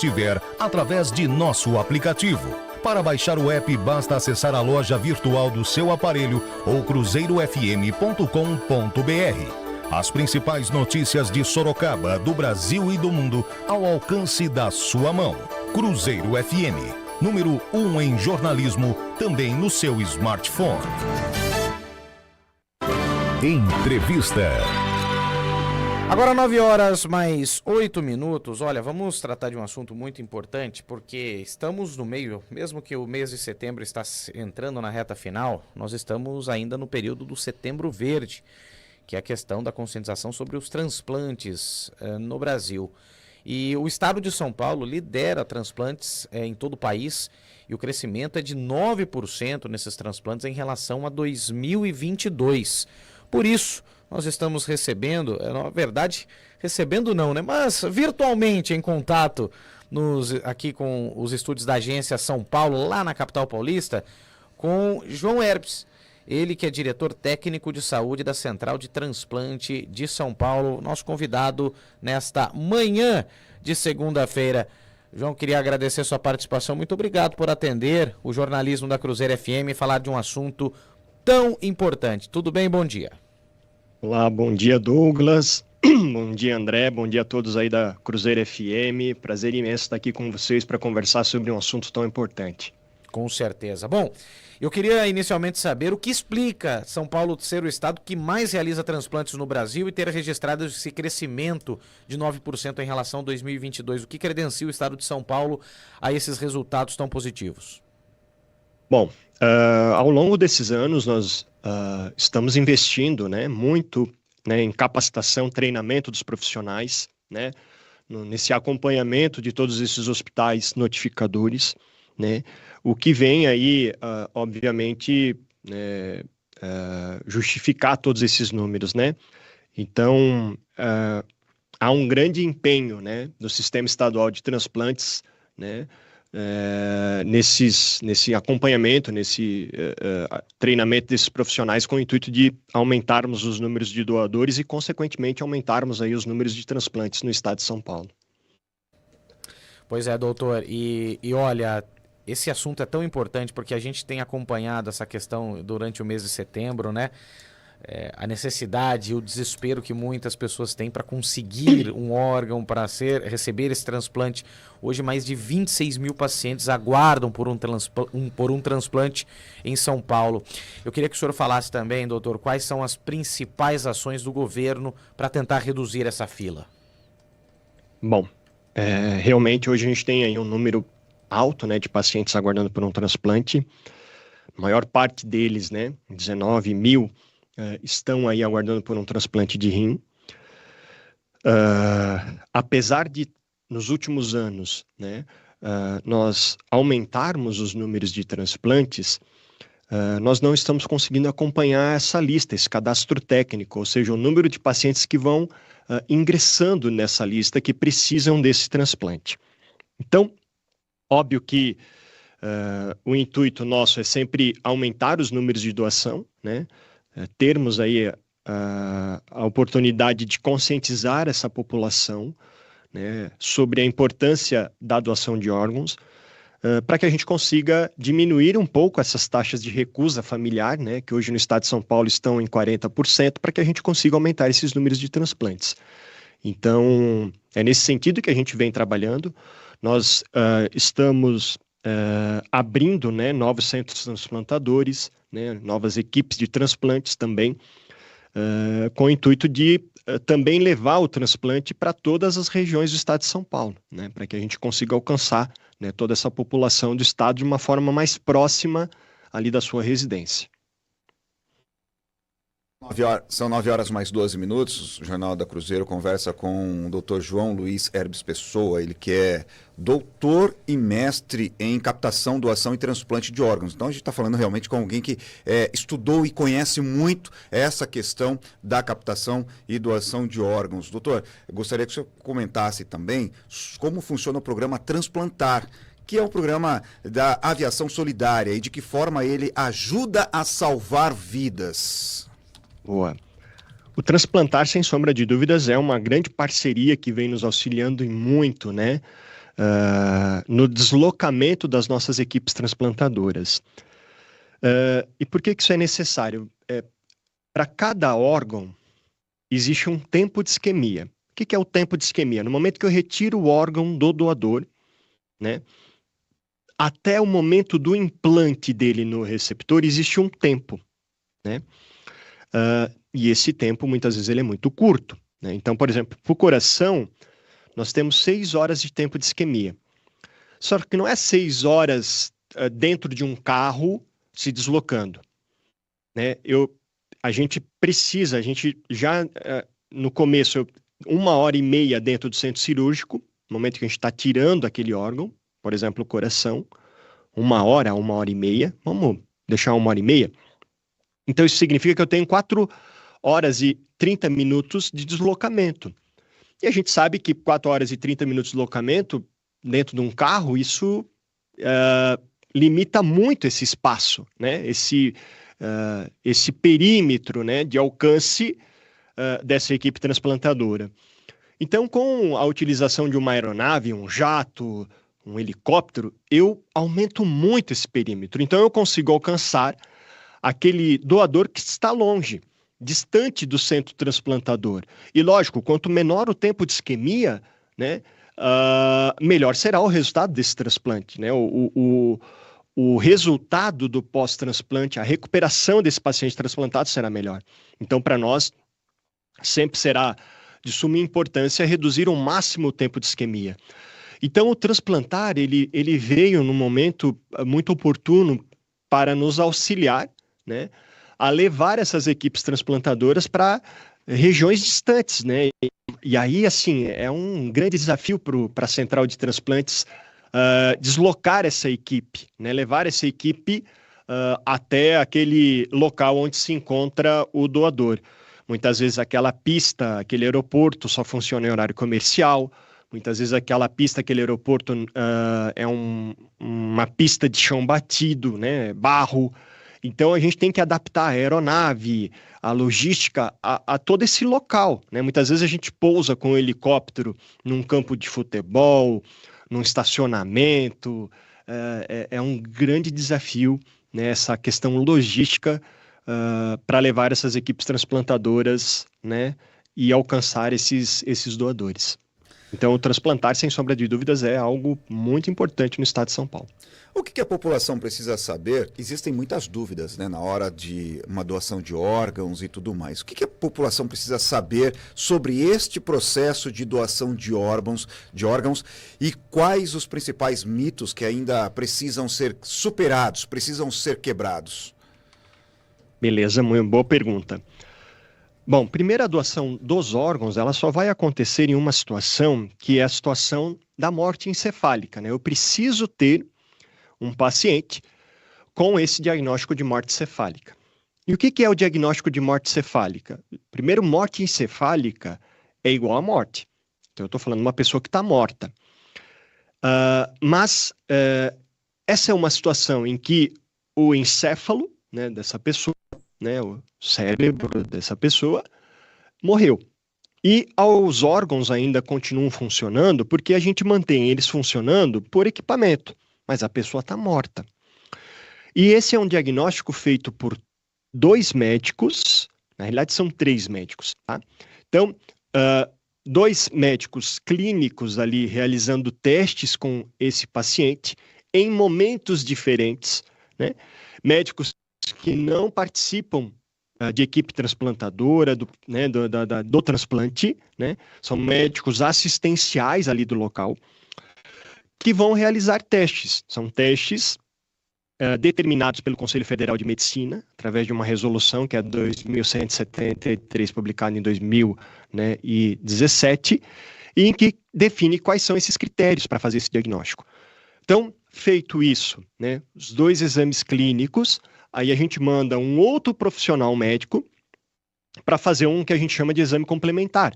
estiver através de nosso aplicativo. Para baixar o app, basta acessar a loja virtual do seu aparelho ou cruzeirofm.com.br. As principais notícias de Sorocaba, do Brasil e do mundo ao alcance da sua mão. Cruzeiro FM, número 1 em jornalismo, também no seu smartphone. Entrevista. Agora 9h mais 8 minutos. Olha, vamos tratar de um assunto muito importante, porque estamos no meio, mesmo que o mês de setembro está entrando na reta final, nós estamos ainda no período do Setembro Verde, que é a questão da conscientização sobre os transplantes no Brasil. E o estado de São Paulo lidera transplantes em todo o país, e o crescimento é de 9% nesses transplantes em relação a 2022. Por isso, nós estamos recebendo, na verdade, recebendo não, né? Mas virtualmente em contato aqui com os estúdios da Agência São Paulo, lá na capital paulista, com João Herbes. Ele que é diretor técnico de saúde da Central de Transplante de São Paulo, nosso convidado nesta manhã de segunda-feira. João, queria agradecer sua participação. Muito obrigado por atender o jornalismo da Cruzeiro FM e falar de um assunto tão importante. Tudo bem? Bom dia. Olá, bom dia, Douglas. Bom dia, André. Bom dia a todos aí da Cruzeiro FM. Prazer imenso estar aqui com vocês para conversar sobre um assunto tão importante. Com certeza. Bom, eu queria inicialmente saber o que explica São Paulo ser o estado que mais realiza transplantes no Brasil e ter registrado esse crescimento de 9% em relação a 2022. O que credencia o estado de São Paulo a esses resultados tão positivos? Bom, ao longo desses anos nós estamos investindo, né, muito, né, em capacitação, treinamento dos profissionais, né, nesse acompanhamento de todos esses hospitais notificadores, né, o que vem aí, obviamente, justificar todos esses números, né. Então, há um grande empenho, né, do Sistema Estadual de Transplantes, né, nesse acompanhamento, nesse treinamento desses profissionais com o intuito de aumentarmos os números de doadores e, consequentemente, aumentarmos aí os números de transplantes no estado de São Paulo. Pois é, doutor, e olha, esse assunto é tão importante porque a gente tem acompanhado essa questão durante o mês de setembro, né? A necessidade e o desespero que muitas pessoas têm para conseguir um órgão, para receber esse transplante. Hoje, mais de 26 mil pacientes aguardam por um transplante em São Paulo. Eu queria que o senhor falasse também, doutor, quais são as principais ações do governo para tentar reduzir essa fila. Bom, realmente hoje a gente tem aí um número alto, né, de pacientes aguardando por um transplante. A maior parte deles, né, 19 mil, estão aí aguardando por um transplante de rim. Apesar de, nos últimos anos, né, nós aumentarmos os números de transplantes, nós não estamos conseguindo acompanhar essa lista, esse cadastro técnico, ou seja, o número de pacientes que vão ingressando nessa lista que precisam desse transplante. Então, óbvio que o intuito nosso é sempre aumentar os números de doação, né? Termos aí a oportunidade de conscientizar essa população, né, sobre a importância da doação de órgãos, para que a gente consiga diminuir um pouco essas taxas de recusa familiar, né, que hoje no estado de São Paulo estão em 40%, para que a gente consiga aumentar esses números de transplantes. Então, é nesse sentido que a gente vem trabalhando. Nós estamos abrindo, né, novos centros transplantadores, né, novas equipes de transplantes também, com o intuito de também levar o transplante para todas as regiões do estado de São Paulo, né, para que a gente consiga alcançar, né, toda essa população do estado de uma forma mais próxima ali da sua residência. São 9h mais 12 minutos. O Jornal da Cruzeiro conversa com o Dr. João Luiz Herbes Pessoa, ele que é doutor e mestre em captação, doação e transplante de órgãos. Então a gente está falando realmente com alguém que estudou e conhece muito essa questão da captação e doação de órgãos. Doutor, eu gostaria que o senhor comentasse também como funciona o programa Transplantar, que é o programa da aviação solidária, e de que forma ele ajuda a salvar vidas. Boa. O Transplantar, sem sombra de dúvidas, é uma grande parceria que vem nos auxiliando em muito, né, no deslocamento das nossas equipes transplantadoras. E por que isso é necessário? Para cada órgão, existe um tempo de isquemia. O que é o tempo de isquemia? No momento que eu retiro o órgão do doador, né, até o momento do implante dele no receptor, existe um tempo, né? E esse tempo, muitas vezes, ele é muito curto, né? Então, por exemplo, para o coração, nós temos 6 horas de tempo de isquemia. Só que não é 6 horas dentro de um carro se deslocando, né? A gente já, no começo, 1h30 dentro do centro cirúrgico, no momento que a gente está tirando aquele órgão, por exemplo, o coração, 1h30, vamos deixar 1h30. Então, isso significa que eu tenho 4 horas e 30 minutos de deslocamento. E a gente sabe que 4 horas e 30 minutos de deslocamento dentro de um carro, isso limita muito esse espaço, né? Esse perímetro, né, de alcance dessa equipe transplantadora. Então, com a utilização de uma aeronave, um jato, um helicóptero, eu aumento muito esse perímetro. Então, eu consigo alcançar aquele doador que está longe, distante do centro transplantador. E, lógico, quanto menor o tempo de isquemia, né, melhor será o resultado desse transplante, né? O resultado do pós-transplante, a recuperação desse paciente transplantado será melhor. Então, para nós, sempre será de suma importância reduzir ao máximo o tempo de isquemia. Então, o transplantar, ele veio num momento muito oportuno para nos auxiliar, né, a levar essas equipes transplantadoras para regiões distantes, né? E aí, assim, é um grande desafio para a central de transplantes deslocar essa equipe, né? Levar essa equipe até aquele local onde se encontra o doador. Muitas vezes aquela pista, aquele aeroporto só funciona em horário comercial. Muitas vezes aquela pista, aquele aeroporto é uma pista de chão batido, né? Barro. Então, a gente tem que adaptar a aeronave, a logística a todo esse local, né? Muitas vezes a gente pousa com um helicóptero num campo de futebol, num estacionamento. É um grande desafio, né, essa questão logística para levar essas equipes transplantadoras, né, e alcançar esses doadores. Então, o transplantar, sem sombra de dúvidas, é algo muito importante no estado de São Paulo. O que a população precisa saber? Existem muitas dúvidas, né, na hora de uma doação de órgãos e tudo mais. O que a população precisa saber sobre este processo de doação de órgãos e quais os principais mitos que ainda precisam ser superados, precisam ser quebrados? Beleza, muito boa pergunta. Bom, primeiro, a doação dos órgãos, ela só vai acontecer em uma situação que é a situação da morte encefálica, né? Eu preciso ter um paciente com esse diagnóstico de morte cefálica. E o que é o diagnóstico de morte cefálica? Primeiro, morte encefálica é igual a morte. Então, eu estou falando de uma pessoa que está morta. Mas essa é uma situação em que o encéfalo, né, dessa pessoa, né, o cérebro dessa pessoa, morreu. E os órgãos ainda continuam funcionando porque a gente mantém eles funcionando por equipamento, mas a pessoa está morta. E esse é um diagnóstico feito por 2 médicos, na realidade são 3 médicos, tá? Então, 2 médicos clínicos ali realizando testes com esse paciente em momentos diferentes, né? Médicos que não participam de equipe transplantadora, do transplante, né? São médicos assistenciais ali do local, que vão realizar testes. São testes determinados pelo Conselho Federal de Medicina, através de uma resolução que é 2173, publicada em 2017, e em que define quais são esses critérios para fazer esse diagnóstico. Então, feito isso, né, os 2 exames clínicos, aí a gente manda um outro profissional médico para fazer um que a gente chama de exame complementar,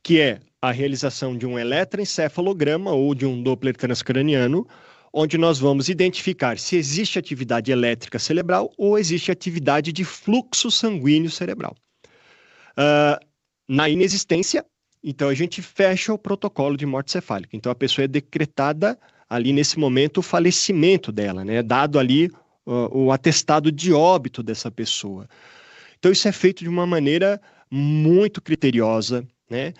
que é a realização de um eletroencefalograma ou de um Doppler transcraniano, onde nós vamos identificar se existe atividade elétrica cerebral ou existe atividade de fluxo sanguíneo cerebral. Na inexistência, então a gente fecha o protocolo de morte cefálica. Então a pessoa é decretada ali nesse momento o falecimento dela, né? Dado ali o atestado de óbito dessa pessoa. Então isso é feito de uma maneira muito criteriosa, né?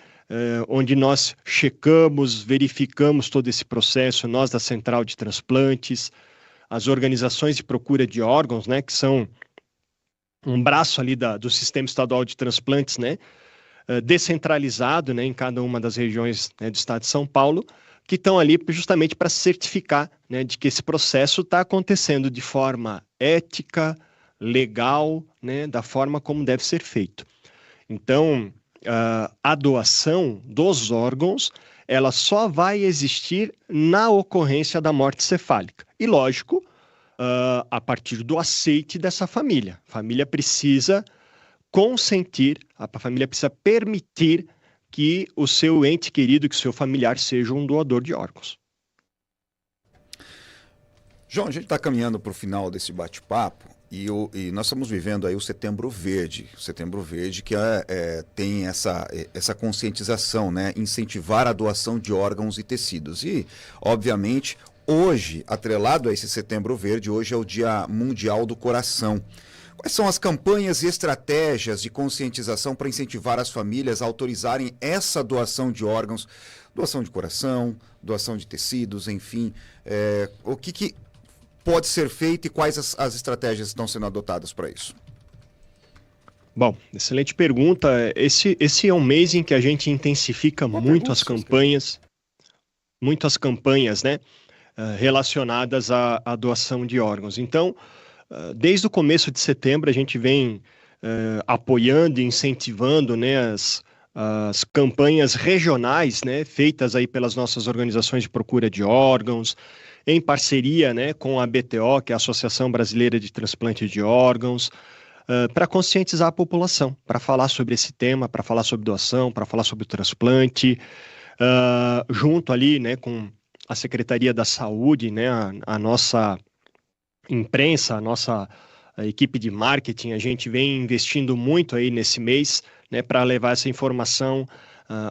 Onde nós checamos, verificamos todo esse processo, nós da Central de Transplantes, as organizações de procura de órgãos, né? Que são um braço ali do Sistema Estadual de Transplantes, né? Descentralizado, né? Em cada uma das regiões, né, do estado de São Paulo, que estão ali justamente para certificar, né, de que esse processo está acontecendo de forma ética, legal, né, da forma como deve ser feito. Então, a doação dos órgãos, ela só vai existir na ocorrência da morte cefálica. E, lógico, a partir do aceite dessa família. A família precisa consentir, a família precisa permitir que o seu ente querido, que o seu familiar seja um doador de órgãos. João, a gente está caminhando para o final desse bate-papo e nós estamos vivendo aí o Setembro Verde. O Setembro Verde que tem essa conscientização, né? Incentivar a doação de órgãos e tecidos. E, obviamente, hoje, atrelado a esse Setembro Verde, hoje é o Dia Mundial do Coração. Quais são as campanhas e estratégias de conscientização para incentivar as famílias a autorizarem essa doação de órgãos, doação de coração, doação de tecidos, enfim, o que pode ser feito e quais as estratégias estão sendo adotadas para isso? Bom, excelente pergunta. Esse é um mês em que a gente intensifica muito as campanhas, né, relacionadas à doação de órgãos. Então, desde o começo de setembro, a gente vem apoiando e incentivando, né, as campanhas regionais, né, feitas aí pelas nossas organizações de procura de órgãos, em parceria, né, com a BTO, que é a Associação Brasileira de Transplante de Órgãos, para conscientizar a população, para falar sobre esse tema, para falar sobre doação, para falar sobre o transplante, junto ali, né, com a Secretaria da Saúde, né, a nossa imprensa, a nossa equipe de marketing, a gente vem investindo muito aí nesse mês, né, para levar essa informação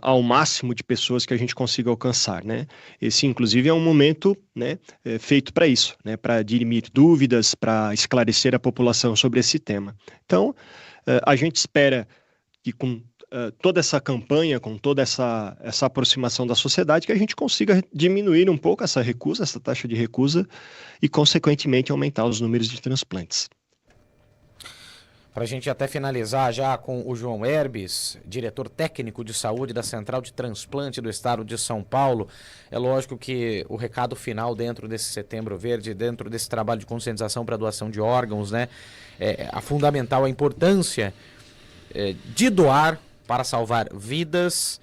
ao máximo de pessoas que a gente consiga alcançar, né? Esse, inclusive, é um momento, né, feito para isso, né, para dirimir dúvidas, para esclarecer a população sobre esse tema. Então, a gente espera que com toda essa campanha, com toda essa aproximação da sociedade, que a gente consiga diminuir um pouco essa taxa de recusa e, consequentemente, aumentar os números de transplantes. Para a gente até finalizar já com o João Herbes, diretor técnico de saúde da Central de Transplante do Estado de São Paulo, é lógico que o recado final dentro desse Setembro Verde, dentro desse trabalho de conscientização para a doação de órgãos, né, a fundamental a importância de doar para salvar vidas,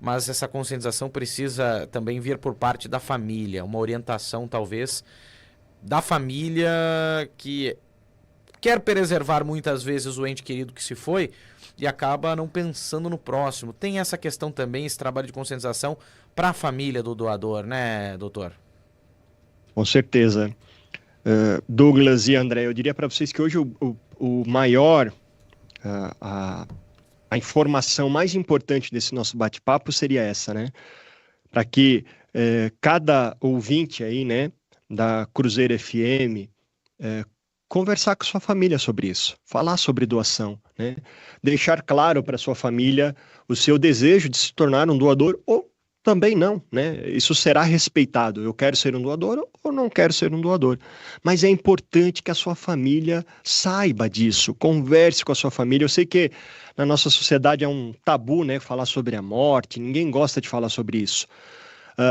mas essa conscientização precisa também vir por parte da família, uma orientação talvez da família que quer preservar muitas vezes o ente querido que se foi e acaba não pensando no próximo. Tem essa questão também, esse trabalho de conscientização para a família do doador, né, doutor? Com certeza. Douglas e André, eu diria para vocês que hoje o maior, a informação mais importante desse nosso bate-papo seria essa, né? Para que cada ouvinte aí, né, da Cruzeiro FM, conversar com sua família sobre isso, falar sobre doação, né? Deixar claro para sua família o seu desejo de se tornar um doador ou também não, né? Isso será respeitado. Eu quero ser um doador ou não quero ser um doador. Mas é importante que a sua família saiba disso, converse com a sua família. Eu sei que na nossa sociedade é um tabu, né, falar sobre a morte, ninguém gosta de falar sobre isso.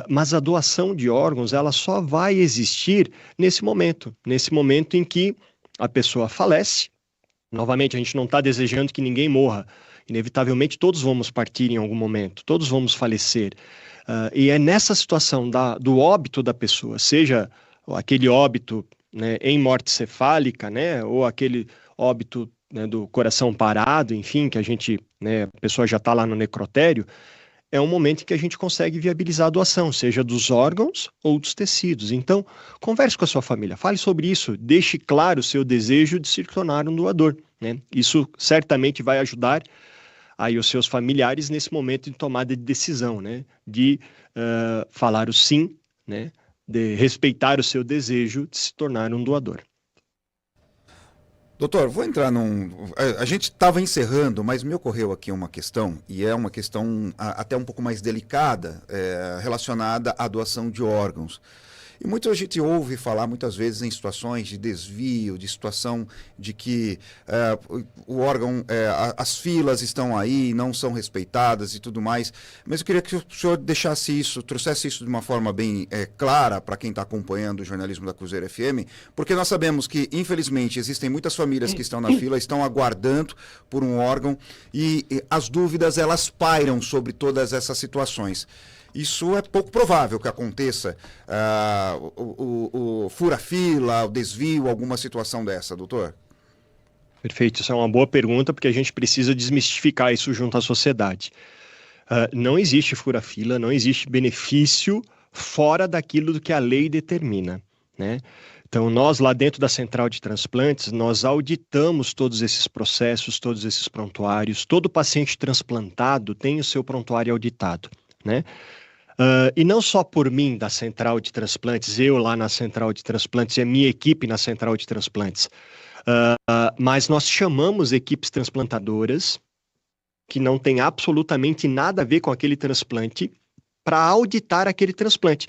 Mas a doação de órgãos, ela só vai existir nesse momento em que a pessoa falece. Novamente, a gente não está desejando que ninguém morra. Inevitavelmente, todos vamos partir em algum momento, todos vamos falecer. E é nessa situação do óbito da pessoa, seja aquele óbito, né, em morte cefálica, né, ou aquele óbito, né, do coração parado, enfim, que a gente, né, a pessoa já está lá no necrotério, é um momento em que a gente consegue viabilizar a doação, seja dos órgãos ou dos tecidos. Então, converse com a sua família, fale sobre isso, deixe claro o seu desejo de se tornar um doador, né? Isso certamente vai ajudar aí os seus familiares nesse momento de tomada de decisão, né? De falar o sim, né? De respeitar o seu desejo de se tornar um doador. Doutor, vou entrar A gente estava encerrando, mas me ocorreu aqui uma questão, e é uma questão até um pouco mais delicada, relacionada à doação de órgãos. E muita gente ouve falar muitas vezes em situações de desvio, de situação de que o órgão, as filas estão aí, não são respeitadas e tudo mais. Mas eu queria que o senhor trouxesse isso de uma forma bem clara para quem está acompanhando o jornalismo da Cruzeiro FM, porque nós sabemos que, infelizmente, existem muitas famílias que estão na fila, estão aguardando por um órgão e as dúvidas, elas pairam sobre todas essas situações. Isso é pouco provável que aconteça, o fura-fila, o desvio, alguma situação dessa, doutor? Perfeito, isso é uma boa pergunta, porque a gente precisa desmistificar isso junto à sociedade. Não existe fura-fila, não existe benefício fora daquilo que a lei determina, né? Então, nós lá dentro da Central de Transplantes, nós auditamos todos esses processos, todos esses prontuários, todo paciente transplantado tem o seu prontuário auditado, né? E não só por mim da Central de Transplantes, eu lá na Central de Transplantes e a minha equipe na Central de Transplantes, mas nós chamamos equipes transplantadoras que não tem absolutamente nada a ver com aquele transplante para auditar aquele transplante,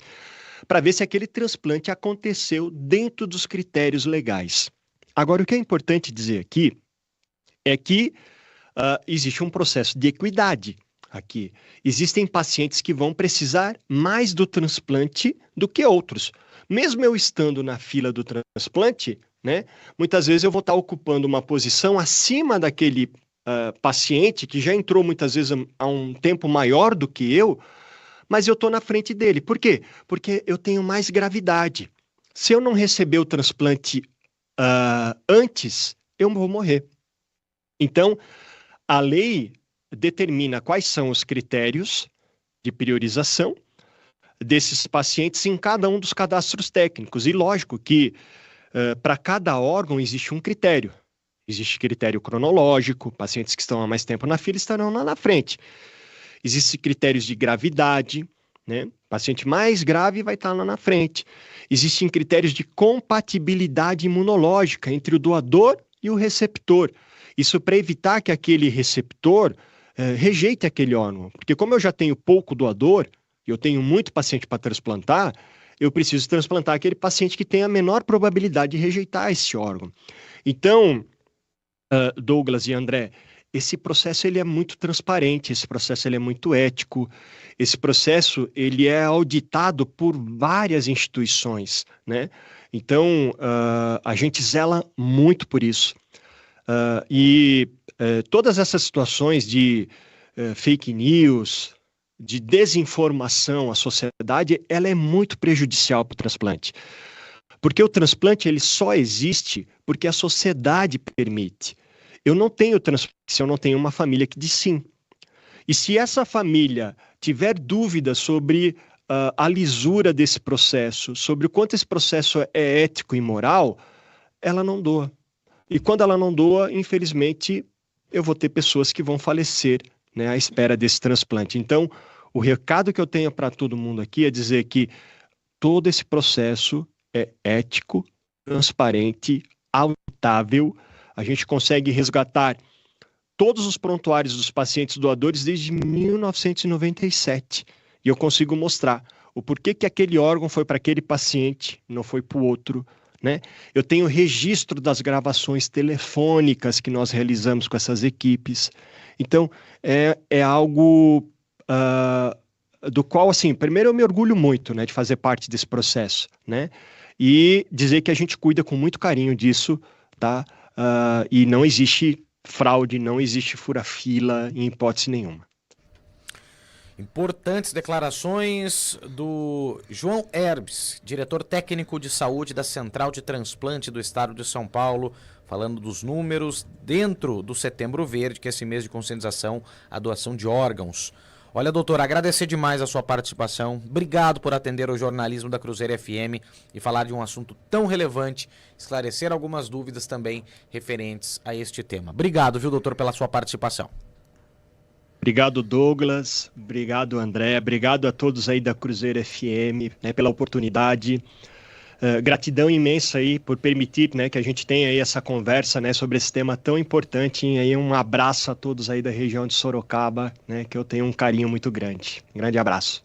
para ver se aquele transplante aconteceu dentro dos critérios legais. Agora, o que é importante dizer aqui é que existe um processo de equidade aqui. Existem pacientes que vão precisar mais do transplante do que outros. Mesmo eu estando na fila do transplante, né, muitas vezes eu vou estar ocupando uma posição acima daquele paciente que já entrou muitas vezes há um tempo maior do que eu, mas eu estou na frente dele. Por quê? Porque eu tenho mais gravidade. Se eu não receber o transplante antes, eu vou morrer. Então, a lei determina quais são os critérios de priorização desses pacientes em cada um dos cadastros técnicos. E lógico que para cada órgão existe um critério. Existe critério cronológico, pacientes que estão há mais tempo na fila estarão lá na frente. Existem critérios de gravidade, né? Paciente mais grave vai estar lá na frente. Existem critérios de compatibilidade imunológica entre o doador e o receptor. Isso para evitar que aquele receptor rejeite aquele órgão. Porque como eu já tenho pouco doador, eu tenho muito paciente para transplantar, eu preciso transplantar aquele paciente que tem a menor probabilidade de rejeitar esse órgão. Então, Douglas e André, esse processo ele é muito transparente, esse processo ele é muito ético, esse processo ele é auditado por várias instituições, né? Então, a gente zela muito por isso. Todas essas situações de fake news, de desinformação à sociedade, ela é muito prejudicial para o transplante. Porque o transplante ele só existe porque a sociedade permite. Eu não tenho transplante se eu não tenho uma família que diz sim. E se essa família tiver dúvidas sobre a lisura desse processo, sobre o quanto esse processo é ético e moral, ela não doa. E quando ela não doa, infelizmente, eu vou ter pessoas que vão falecer, né, à espera desse transplante. Então, o recado que eu tenho para todo mundo aqui é dizer que todo esse processo é ético, transparente, auditável. A gente consegue resgatar todos os prontuários dos pacientes doadores desde 1997. E eu consigo mostrar o porquê que aquele órgão foi para aquele paciente, não foi para o outro, né? Eu tenho registro das gravações telefônicas que nós realizamos com essas equipes. Então, é algo do qual, assim, primeiro eu me orgulho muito, né, de fazer parte desse processo, né? E dizer que a gente cuida com muito carinho disso, tá? E não existe fraude, não existe fura-fila em hipótese nenhuma. Importantes declarações do João Herbes, diretor técnico de saúde da Central de Transplante do Estado de São Paulo, falando dos números dentro do Setembro Verde, que é esse mês de conscientização à doação de órgãos. Olha, doutor, agradecer demais a sua participação. Obrigado por atender o jornalismo da Cruzeiro FM e falar de um assunto tão relevante, esclarecer algumas dúvidas também referentes a este tema. Obrigado, viu, doutor, pela sua participação. Obrigado, Douglas. Obrigado, André. Obrigado a todos aí da Cruzeiro FM, né, pela oportunidade. Gratidão imensa aí por permitir, né, que a gente tenha aí essa conversa, né, sobre esse tema tão importante. E aí um abraço a todos aí da região de Sorocaba, né, que eu tenho um carinho muito grande. Um grande abraço.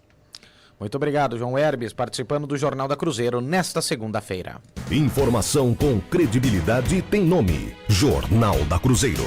Muito obrigado, João Herbes, participando do Jornal da Cruzeiro nesta segunda-feira. Informação com credibilidade tem nome. Jornal da Cruzeiro.